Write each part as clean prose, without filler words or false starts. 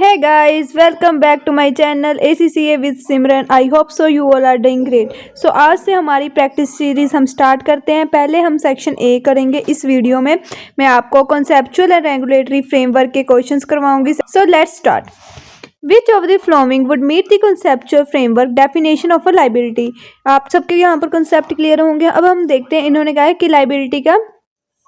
Hey guys, welcome back to my channel ACCA with Simran. I hope so you all are doing great. So आज से हमारी practice series हम start करते हैं। पहले हम सेक्शन ए करेंगे। इस वीडियो में मैं आपको कॉन्सेप्चुअल एंड रेगुलेटरी फ्रेमवर्क के क्वेश्चंस करवाऊंगी। So let's start. Which of the following would meet the conceptual framework definition of a liability. आप सबके यहाँ पर कॉन्सेप्ट क्लियर होंगे। अब हम देखते हैं इन्होंने कहा है कि लाइबिलिटी का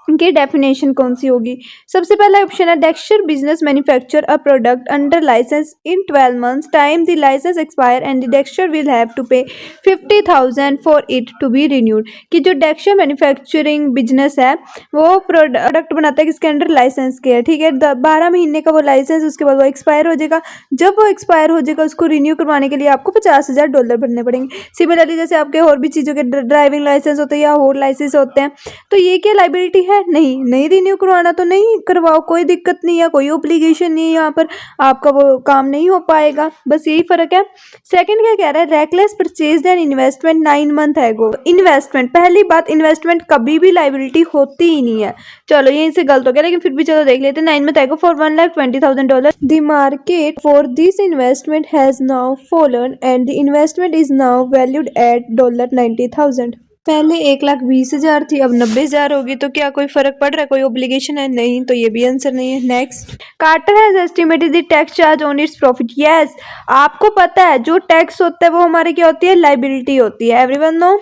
की डेफिनेशन कौन सी होगी। सबसे पहला ऑप्शन है Dexter business manufacture a product under licence in 12 months time the licence expire and the Dexter will have to pay 50,000 for it to be renewed. कि जो डेक्स्टर मैन्युफैक्चरिंग बिजनेस है वो प्रोडक्ट बनाता है किसके अंडर लाइसेंस के है, ठीक है। 12 महीने का वो लाइसेंस, उसके बाद वो एक्सपायर हो जाएगा। जब वो एक्सपायर हो जाएगा उसको रिन्यू करवाने के लिए आपको $50,000 भरने पड़ेंगे। सिमिलरली जैसे आपके और भी चीज़ों के ड्राइविंग लाइसेंस होते हैं या और लाइसेंस होते हैं, तो ये क्या लाइबिलिटी है? नहीं रिन्यू करवाना तो नहीं करवाओ, कोई दिक्कत नहीं है, कोई ओब्लिगेशन नहीं है, यहाँ पर आपका वो काम नहीं हो पाएगा, बस यही फर्क है। सेकंड क्या कह रहा है, reckless purchase and investment 9 month एगो। इन्वेस्टमेंट, पहली बात इन्वेस्टमेंट कभी भी लाइबिलिटी होती ही नहीं है। चलो ये इनसे गलत हो गया, लेकिन फिर भी चलो देख लेते हैं। 9 मंथ एगो for $1,20,000 the market for this investment has now fallen and the investment is now valued at $90,000। पहले 1,20,000 थी, अब 90,000 होगी। तो क्या कोई फर्क पड़ रहा है? कोई ओब्लिगेशन है? नहीं, तो ये भी आंसर नहीं है। Next, Carter has estimated the tax charge on its profit. Yes, आपको पता है जो टैक्स होता है वो हमारी क्या होती है? लाइबिलिटी होती है। एवरीवन नो,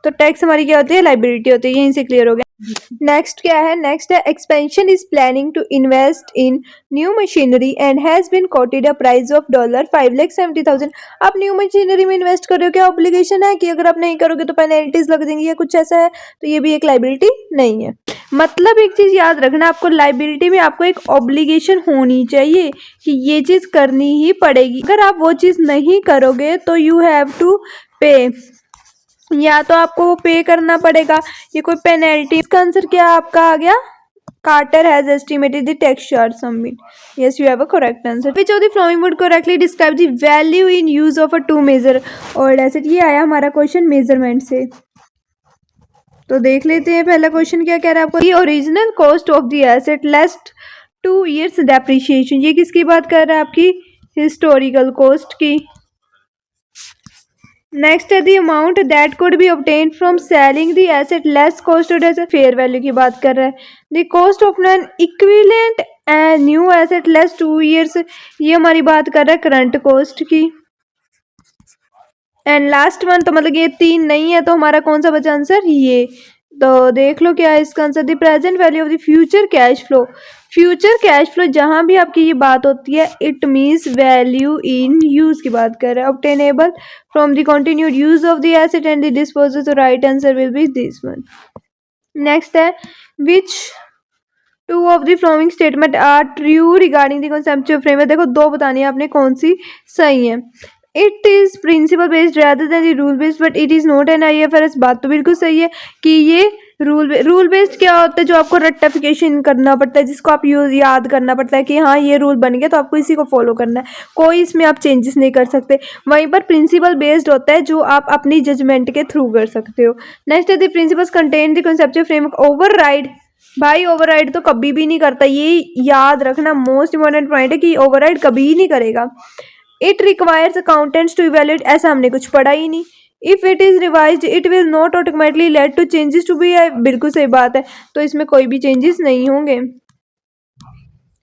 तो टैक्स हमारी क्या होती है? लाइबिलिटी होती है। यहीं से क्लियर हो गया। नेक्स्ट क्या है? नेक्स्ट है expansion is planning to invest in new machinery and has been quoted a price of $5,70,000। आप न्यू मशीनरी में इन्वेस्ट कर रहे हो, क्या ऑब्लिगेशन है कि अगर आप नहीं करोगे तो पेनल्टीज लग जाएंगी या कुछ ऐसा है? तो ये भी एक लाइबिलिटी नहीं है। मतलब एक चीज याद रखना, आपको लाइबिलिटी में आपको एक ऑब्लिगेशन होनी चाहिए कि ये चीज करनी ही पड़ेगी। अगर आप वो चीज नहीं करोगे तो यू हैव टू पे, या तो आपको वो पे करना पड़ेगा, ये कोई पेनल्टी। इसका आंसर क्या आपका आ गया? Carter has estimated the tax charge submit. Yes, you have a correct answer. Which of the following would correctly describe the value in use of a to measure old asset? ये आया हमारा question measurement से, तो देख लेते हैं पहला question क्या कह रहा है आपको। The original cost of the asset less 2 years depreciation। ये किसकी बात कर रहा है? आपकी हिस्टोरिकल कॉस्ट की। नेक्स्ट है the amount that could be obtain from selling the asset less cost of asset, fair value की बात कर रहा है। The cost of non equivalent new asset less 2 years, ये हमारी बात कर रहा है करंट कॉस्ट की। एंड लास्ट वन, तो मतलब ये 3 नहीं है, तो हमारा कौन सा बचा आंसर? ये। तो देख लो क्या है इसका answer. The present value of the future cash flow. Future cash flow जहां भी आपकी ये बात होती है, it means value in use की बात कर रहा है। Obtainable from the continued use of the asset and the disposal, तो right answer will be this one. Next है which two of the following statement are true regarding the conceptual framework. देखो दो बतानी है आपने, कौन सी सही है। It is principle based rather than rule based but it is not N IFRS। बात तो बिल्कुल सही है कि ये रूल बेस्ड क्या होता है? जो आपको रेक्टिफिकेशन करना पड़ता है, जिसको आप याद करना पड़ता है कि हाँ ये रूल बन गया तो आपको इसी को फॉलो करना है, कोई इसमें आप चेंजेस नहीं कर सकते। वहीं पर प्रिंसिपल बेस्ड होता है जो आप अपनी जजमेंट के थ्रू कर सकते हो। नेक्स्ट है the principles contain the conceptual framework. Override, भाई ओवरराइड तो कभी भी नहीं करता, ये याद रखना। मोस्ट इंपॉर्टेंट पॉइंट है कि ओवरराइड कभी ही नहीं करेगा। It requires accountants to evaluate, ऐसा हमने कुछ पढ़ा ही नहीं। If it is revised it will not automatically lead to changes to be, बिल्कुल सही बात है, तो इसमें कोई भी चेंजेस नहीं होंगे।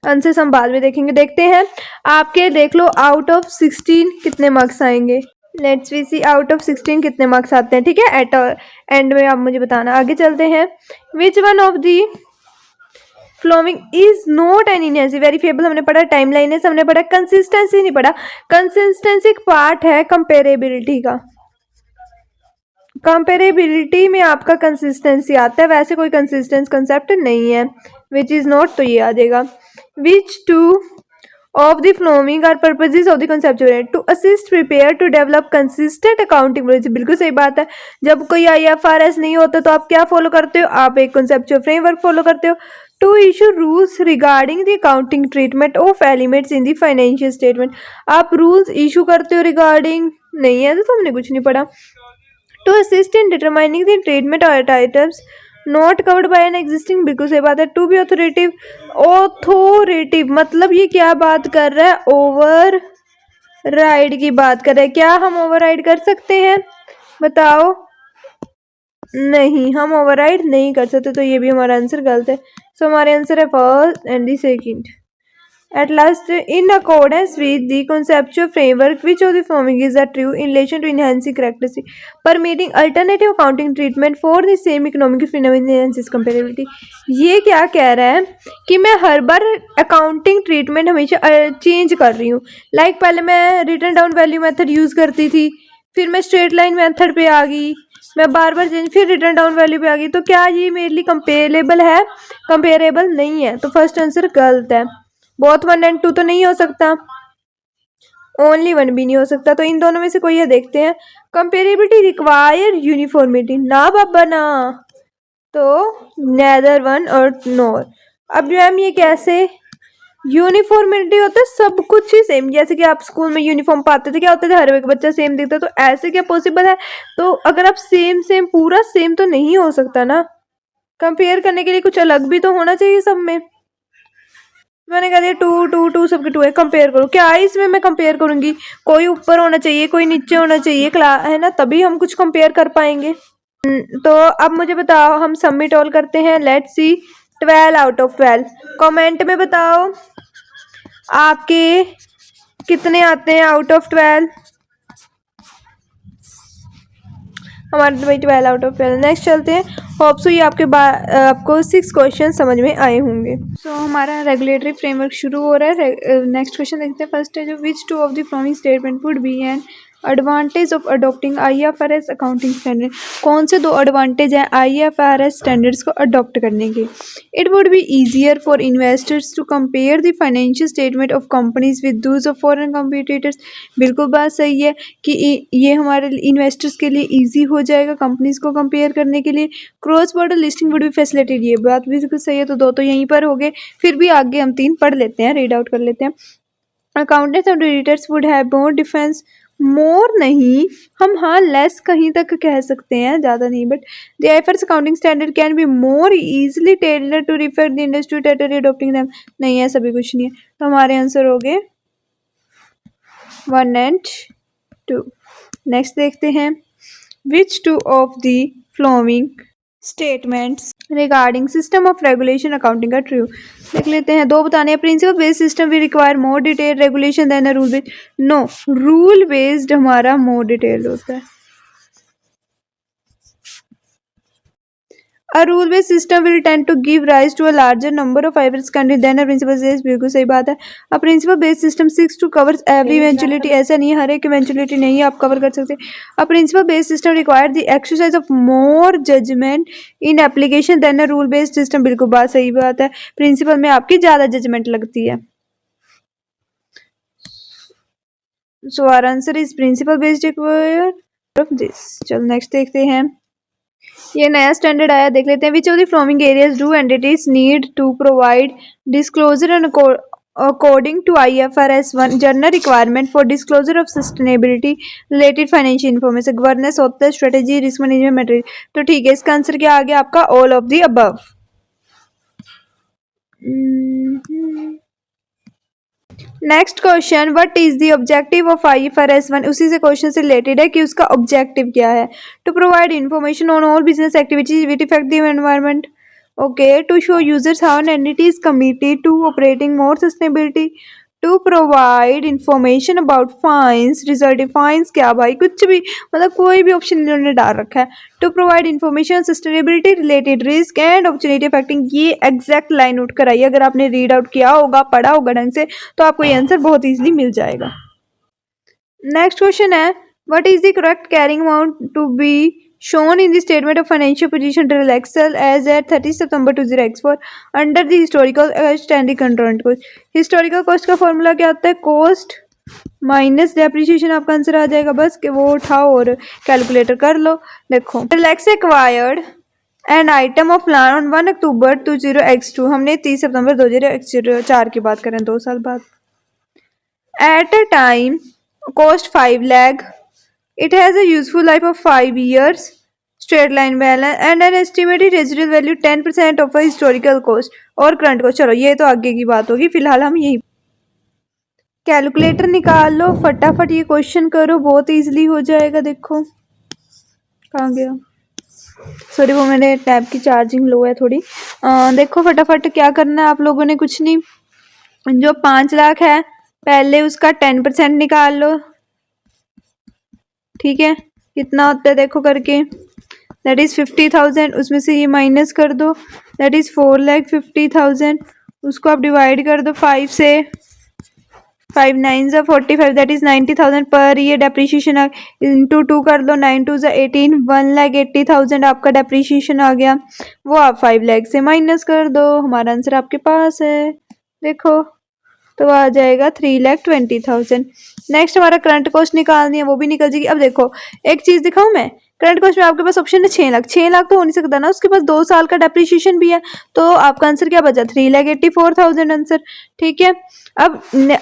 आंसर हम बाद में देखेंगे। देखते हैं आपके, देख लो आउट ऑफ 16 कितने मार्क्स आएंगे। Let's we see out of 16 कितने मार्क्स आते हैं, ठीक है। एट एंड में आप मुझे बताना। आगे चलते हैं। Which one of the following is not an inherently verifiable हमने पढ़ा, टाइमलाइनेस हमने पढ़ा, कंसिस्टेंसी नहीं पढ़ा। कंसिस्टेंसी एक पार्ट है कंपेरेबिलिटी का। कंपेरेबिलिटी में आपका कंसिस्टेंसी आता है, वैसे कोई कंसिस्टेंस कंसेप्ट नहीं है। विच इज नॉट, तो ये आ जाएगा। Which two of the following are purposes of the conceptual to assist prepare to develop consistent accounting policy. बिल्कुल सही बात है। जब कोई IFRS नहीं होता तो आप क्या फॉलो करते हो? आप एक कंसेप्चुअल फ्रेमवर्क फॉलो करते हो। To issue rules regarding the accounting treatment of elements in the financial statement. आप रूल्स इशू करते हो रिगार्डिंग, नहीं है तो हमने कुछ नहीं पढ़ा। To assist in determining the treatment of items not covered by an existing, बिल्कुल सही बात है। टू बी ऑथोरेटिव, ऑथोरेटिव मतलब ये क्या बात कर रहा है, ओवर राइड की बात कर रहे हैं। क्या हम ओवर राइड कर सकते हैं, बताओ? नहीं, हम ओवर राइड नहीं कर सकते, तो ये भी हमारा आंसर गलत है। सो हमारे आंसर है first and the second. At last, in accordance with the conceptual framework, which of the following is true in relation to enhancing characteristic, permitting alternative accounting treatment for the same economic phenomenon enhances comparability? ये क्या कह रहा है कि मैं हर बार accounting treatment हमेशा change कर रही हूँ। लाइक पहले मैं return down value method use करती थी, फिर मैं स्ट्रेट लाइन मेथड पे आ गई, मैं बार बार चेंज, फिर रिटर्न डाउन वैल्यू पे आ गई। तो क्या ये मेरे लिए कंपेरेबल है? कंपेरेबल नहीं है, तो फर्स्ट आंसर गलत है। बोथ 1 एंड 2 तो नहीं हो सकता, ओनली 1 भी नहीं हो सकता, तो इन दोनों में से कोई है, देखते हैं। कंपेरेबिलिटी रिक्वायर यूनिफॉर्मिटी, ना बाबा ना, तो नेदर वन और नोर। अब मैम ये कैसे यूनिफॉर्मिटी होता है, सब कुछ ही सेम, जैसे कि आप स्कूल में यूनिफॉर्म पाते थे, क्या होता था, हर एक बच्चा सेम दिखता, तो ऐसे क्या पॉसिबल है? तो अगर आप सेम सेम पूरा सेम तो नहीं हो सकता ना, कंपेयर करने के लिए कुछ अलग भी तो होना चाहिए सब में। मैंने कह दिया 2 2 2 सबके 2 है, कंपेयर करो। क्या है इसमें मैं कंपेयर करूंगी? कोई ऊपर होना चाहिए, कोई नीचे होना चाहिए, क्लास है ना, तभी हम कुछ कंपेयर कर पाएंगे। तो अब मुझे बताओ, हम सबमिट ऑल करते हैं। Let's see 12 out of 12। Comment में बताओ आपके कितने आते हैं आउट ऑफ 12। हमारे तो भाई 12 आउट ऑफ 12। नेक्स्ट चलते हैं। होप सो ये आपको 6 क्वेश्चन समझ में आए होंगे। सो हमारा रेगुलेटरी फ्रेमवर्क शुरू हो रहा है। नेक्स्ट क्वेश्चन देखते हैं। फर्स्ट है जो which two of the following statement would be an advantage of adopting IFRS accounting standard. कौन से 2 एडवांटेज हैं IFRS स्टैंडर्ड्स को अडॉप्ट करने के? It would be easier for investors to compare the financial statement of companies with those of foreign competitors. बिल्कुल बात सही है कि ये हमारे इन्वेस्टर्स के लिए ईजी हो जाएगा कंपनीज को कंपेयर करने के लिए। Cross border listing would be facilitated, ये बात भी बिल्कुल सही है, तो 2 तो यहीं पर हो गए। फिर भी आगे हम 3 पढ़ लेते हैं, रीड आउट कर लेते हैं। Accountants and auditors would have more defence, more नहीं, हम हाँ लेस कहीं तक कह सकते हैं, ज़्यादा नहीं, but the IFRS accounting standard can be more easily tailor to refer the industry territory adopting them. नहीं, ऐसा भी कुछ नहीं है, तो हमारे आंसर हो गए 1 एंड 2। नेक्स्ट देखते हैं। Which two of the following statements regarding system of regulation accounting का ट्रू। देख लेते हैं। 2 बताने हैं। Principle based system we require more detail regulation than a rule based. No, rule based हमारा मोर डिटेल होता है। A rule-based system will tend to give rise to a larger number of IFRS countries than a principle-based। बिल्कुल सही बात है। A principle-based system seeks to cover every eventuality। ऐसा नहीं है, हर एक eventuality नहीं आप cover कर सकते। A principle-based system require the exercise of more judgment in application than a rule-based system। बिल्कुल बात सही बात है, प्रिंसिपल में आपकी ज़्यादा जजमेंट लगती है। So our answer is principle-based require of this। चलो नेक्स्ट देखते हैं। ये नया स्टैंडर्ड आया, देख लेते हैं। Which of the following areas do entities need to provide disclosure according to IFRS 1 general requirement for disclosure of sustainability related financial information, governance होता है, स्ट्रेटेजी, रिस्क मैनेजमेंट, मटेरियल। तो ठीक है, इसका आंसर क्या आ गया आपका? All of the above. Next question, what is the objective of IFRS 1। उसी से क्वेश्चन से रिलेटेड है कि उसका ऑब्जेक्टिव क्या है। To provide information on all business activities which effect the environment. Okay, to show users how an entity is committed to operating more sustainability. To provide information about fines, result fines, क्या भाई कुछ भी, मतलब कोई भी option इन्होंने डाल रखा है। To provide information sustainability related risk and opportunity affecting. ये एग्जैक्ट लाइन नोट कराइए, अगर आपने रीड आउट किया होगा, पढ़ा होगा ढंग से, तो आपको ये आंसर बहुत ईजिली मिल जाएगा। नेक्स्ट क्वेश्चन है, what is the correct carrying amount to be shown in the statement of financial position till Excel as at 30 September 2004 under the historical cost and the current cost। Historical cost का formula क्या होता है? Cost minus depreciation, आपका answer आ जाएगा। बस कि वो उठाओ और कैलकुलेटर कर लो। देखो, relax acquired an item of plan on 1 October 20x2। हमने 30 सितंबर 2004 की बात करें, 2 साल बाद। At a time cost 5 lakh, it has a useful life of 5 years, straight line balance and an estimated residual value 10% of historical cost और current cost. चलो ये तो आगे की बात होगी, फिलहाल हम यही कैलकुलेटर निकाल लो, फटाफट ये क्वेश्चन करो, बहुत इजीली हो जाएगा। देखो कहाँ गया, सॉरी वो मेरे टैब की चार्जिंग लो है थोड़ी। देखो फटाफट क्या करना है आप लोगों ने, कुछ नहीं, जो 5 लाख है पहले उसका 10% निकाल लो, ठीक है। कितना होता है देखो करके, दैट इज 50,000, उसमें से ये माइनस कर दो, दैट इज 4,50,000। उसको आप डिवाइड कर दो 5 से, 5 9 ज़ा 45, that is 90,000 per year depreciation. Into 2 कर दो, 9 2 ज़ा 18, 1,80,000 आपका डेप्रिसिएशन आ गया। वो आप 5 लाख से माइनस कर दो, हमारा आंसर आपके पास है। देखो तो आ जाएगा 3,20,000। नेक्स्ट हमारा करंट कॉस्ट निकालनी है, वो भी निकल जाएगी। अब देखो एक चीज दिखाऊं मैं, करंट कॉस्ट में आपके पास ऑप्शन है 6 लाख। 6 लाख तो हो नहीं सकता ना, उसके पास 2 साल का डेप्रिसिएशन भी है, तो आपका आंसर क्या बचा, 3,84,000 आंसर, ठीक है। अब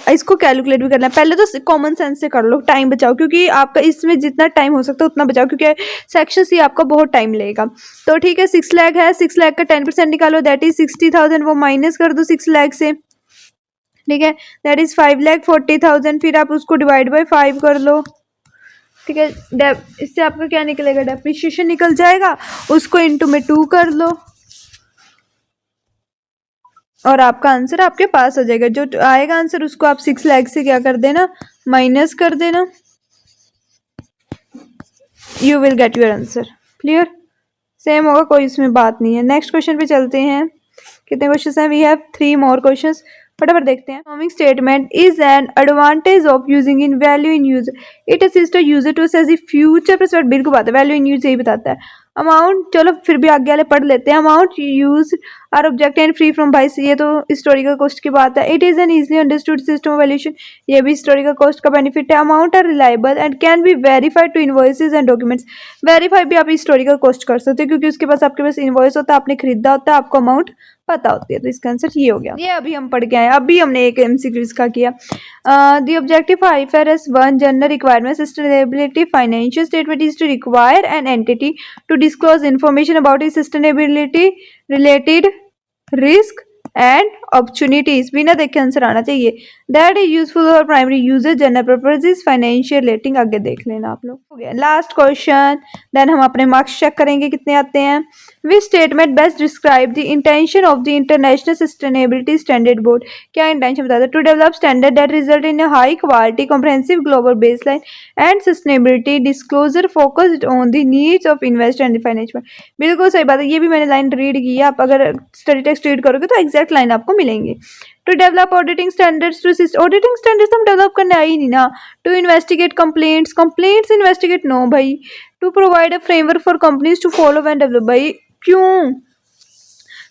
इसको कैलकुलेट भी करना है, पहले तो कॉमन सेंस से कर लो, टाइम बचाओ, क्योंकि आपका इसमें जितना टाइम हो सकता है उतना बचाओ, क्योंकि सेक्शन सी आपका बहुत टाइम लेगा। तो ठीक है 6 लाख है, 6 लाख का 10% निकालो, दैट इज 60,000, वो माइनस कर दो 6 लाख से, ठीक है। दैट इज 5,40,000, फिर आप उसको डिवाइड बाय 5 कर लो, ठीक है। इससे आपका क्या निकलेगा, डेप्रिसिएशन निकल जाएगा, उसको इंटू में 2 कर लो और आपका आंसर आपके पास आ जाएगा। जो आएगा आंसर उसको आप 6 लाख से क्या कर देना, माइनस कर देना, you will get your answer. Clear, same होगा, कोई इसमें बात नहीं है। नेक्स्ट क्वेश्चन पे चलते हैं। कितने क्वेश्चन हैं, वी हैव 3 मोर क्वेश्चन, फटाफट देखते हैं। Forming statement is an advantage of using in value in use, it assist user to assess the future prospect. बिल्कुल बात है, वैल्यू इन यूज यही बताता है। अमाउंट, चलो फिर भी आगे वाले पढ़ लेते हैं। Amount use are object and free from bias, ये तो हिस्टोरिकल कॉस्ट की बात है। It is an easily understood system of valuation, ये भी हिस्टोरिकल कॉस्ट का बेनिफिट है। Amount are reliable and can be verified to invoices and documents, verify भी आप हिस्टोरिकल कॉस्ट कर सकते हो, क्योंकि उसके पास आपके पास इनवॉइस होता है, आपने खरीदा होता है, आपको अमाउंट पता होती है। तो इसका आंसर ये हो गया। ये अभी हम पढ़ के आए, अभी हमने एक एमसीक्यू इसका किया। The objective IFRS 1 general requirement sustainability financial statement is to require an entity to disclose information about is sustainability related risk and opportunities, बिना देखे आंसर आना चाहिए। That is useful for primary user, general purposes, financial rating, आगे देख लेना आप लोग। हो गया लास्ट क्वेश्चन, देन हम अपने मार्क्स चेक करेंगे कितने आते हैं। Which statement best describe the intention of the international sustainability standard board, क्या इंटेंशन बताता है, to develop standard that result in high quality comprehensive global baseline and sustainability disclosure focused on the needs of investor and financial. बिल्कुल सही बात है, ये भी मैंने लाइन रीड की है, आप अगर स्टडी टेक्स्ट रीड करोगे तो एग्जैक्ट लाइन आपको मिलेंगी। To develop auditing standards to auditing standards हम डेवलप करने आई नहीं ना। To investigate complaints investigate no भाई। To provide a framework for companies to follow and develop, भाई क्यों।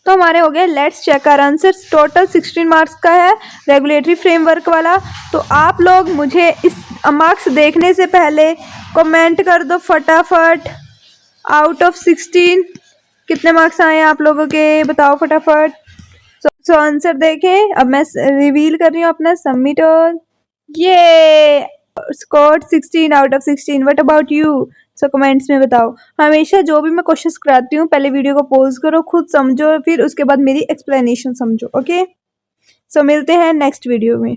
तो हमारे हो गए, let's check our answers. Total 16 marks का है रेगुलेटरी फ्रेमवर्क वाला। तो आप लोग मुझे इस मार्क्स देखने से पहले कमेंट कर दो फटाफट, आउट ऑफ 16 कितने मार्क्स आए हैं आप लोगों के, बताओ फटाफट। सो आंसर देखें, अब मैं रिवील कर रही हूँ अपना सबमिट ऑल, ये score 16 out of 16। What about you, so comments में बताओ। हमेशा जो भी मैं क्वेश्चंस कराती हूँ पहले वीडियो को पॉज करो, खुद समझो, फिर उसके बाद मेरी एक्सप्लेनेशन समझो। ओके, सो मिलते हैं नेक्स्ट वीडियो में।